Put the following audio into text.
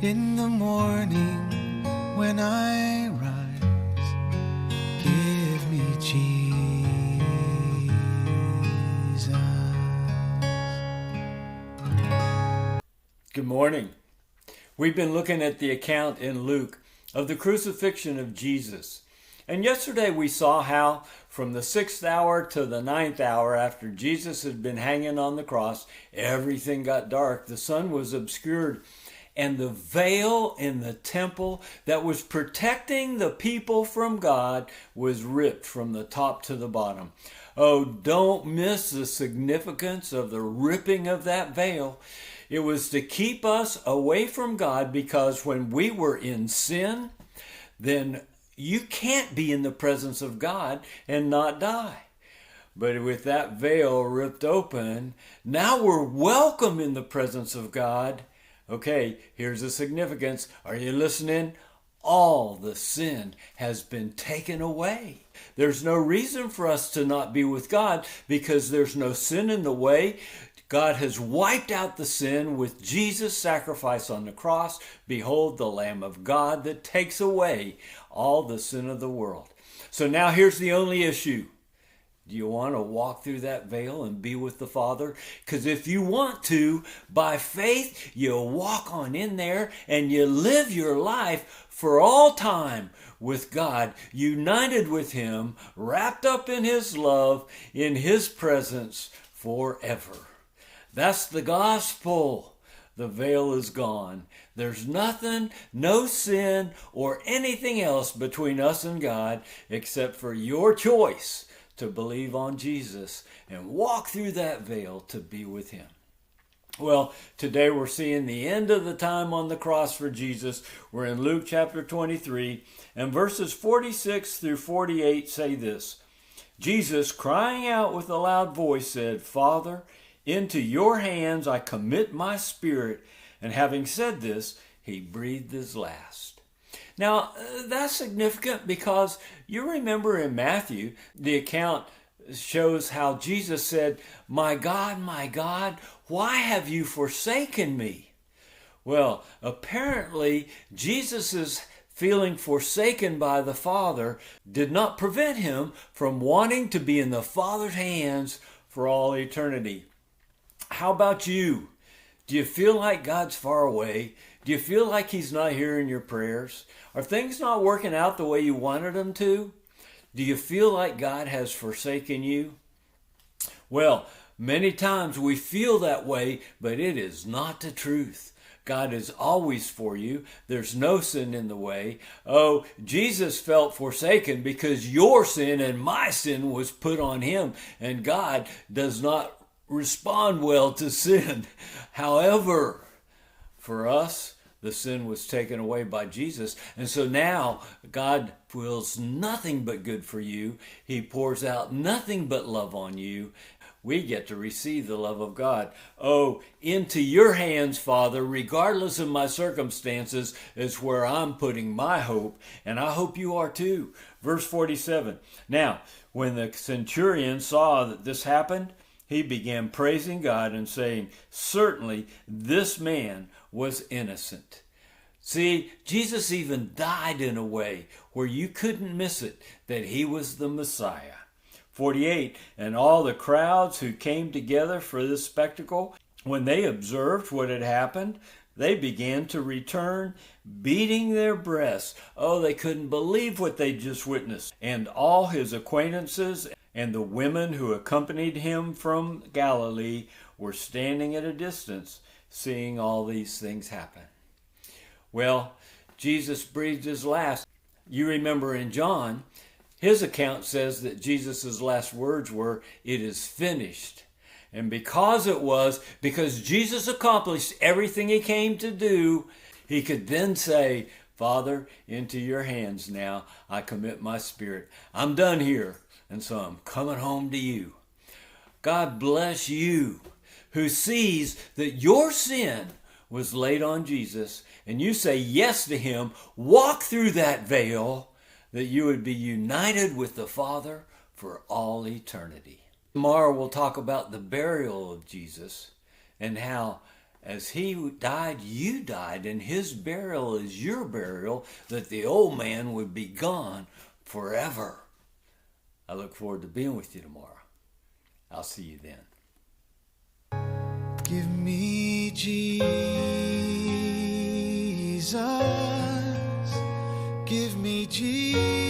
In the morning when I rise, give me Jesus. Good morning. We've been looking at the account in Luke of the crucifixion of Jesus. And yesterday we saw how from the 6th hour to the 9th hour after Jesus had been hanging on the cross, everything got dark. The sun was obscured. And the veil in the temple that was protecting the people from God was ripped from the top to the bottom. Oh, don't miss the significance of the ripping of that veil. It was to keep us away from God, because when we were in sin, then you can't be in the presence of God and not die. But with that veil ripped open, now we're welcome in the presence of God. Okay, here's the significance. Are you listening? All the sin has been taken away. There's no reason for us to not be with God, because there's no sin in the way. God has wiped out the sin with Jesus' sacrifice on the cross. Behold, the Lamb of God that takes away all the sin of the world. So now here's the only issue. Do you want to walk through that veil and be with the Father? Because if you want to, by faith, you walk on in there and you live your life for all time with God, united with Him, wrapped up in His love, in His presence forever. That's the gospel. The veil is gone. There's nothing, no sin or anything else between us and God except for your choice to believe on Jesus and walk through that veil to be with Him. Well, today we're seeing the end of the time on the cross for Jesus. We're in Luke chapter 23, and verses 46 through 48 say this. Jesus, crying out with a loud voice, said, Father, into your hands I commit my spirit. And having said this, he breathed his last. Now, that's significant because you remember in Matthew, the account shows how Jesus said, my God, why have you forsaken me? Well, apparently, Jesus' feeling forsaken by the Father did not prevent him from wanting to be in the Father's hands for all eternity. How about you? Do you feel like God's far away? Do you feel like He's not hearing your prayers? Are things not working out the way you wanted them to? Do you feel like God has forsaken you? Well, many times we feel that way, but it is not the truth. God is always for you. There's no sin in the way. Oh, Jesus felt forsaken because your sin and my sin was put on Him, and God does not respond well to sin. However, for us, the sin was taken away by Jesus. And so now God wills nothing but good for you. He pours out nothing but love on you. We get to receive the love of God. Oh, into your hands, Father, regardless of my circumstances, is where I'm putting my hope. And I hope you are too. Verse 47. Now, when the centurion saw that this happened, he began praising God and saying, certainly this man was innocent. See, Jesus even died in a way where you couldn't miss it, that He was the Messiah. 48, and all the crowds who came together for this spectacle, when they observed what had happened, they began to return, beating their breasts. Oh, they couldn't believe what they just witnessed. And all His acquaintances and the women who accompanied Him from Galilee were standing at a distance, seeing all these things happen. Well, Jesus breathed his last. You remember in John, his account says that Jesus' last words were, it is finished. And because Jesus accomplished everything He came to do, He could then say, Father, into your hands now I commit my spirit. I'm done here. And so I'm coming home to you. God bless you who sees that your sin was laid on Jesus and you say yes to Him. Walk through that veil that you would be united with the Father for all eternity. Tomorrow we'll talk about the burial of Jesus and how as he died, you died, and his burial is your burial, that the old man would be gone forever. I look forward to being with you tomorrow. I'll see you then. Give me Jesus. Give me Jesus.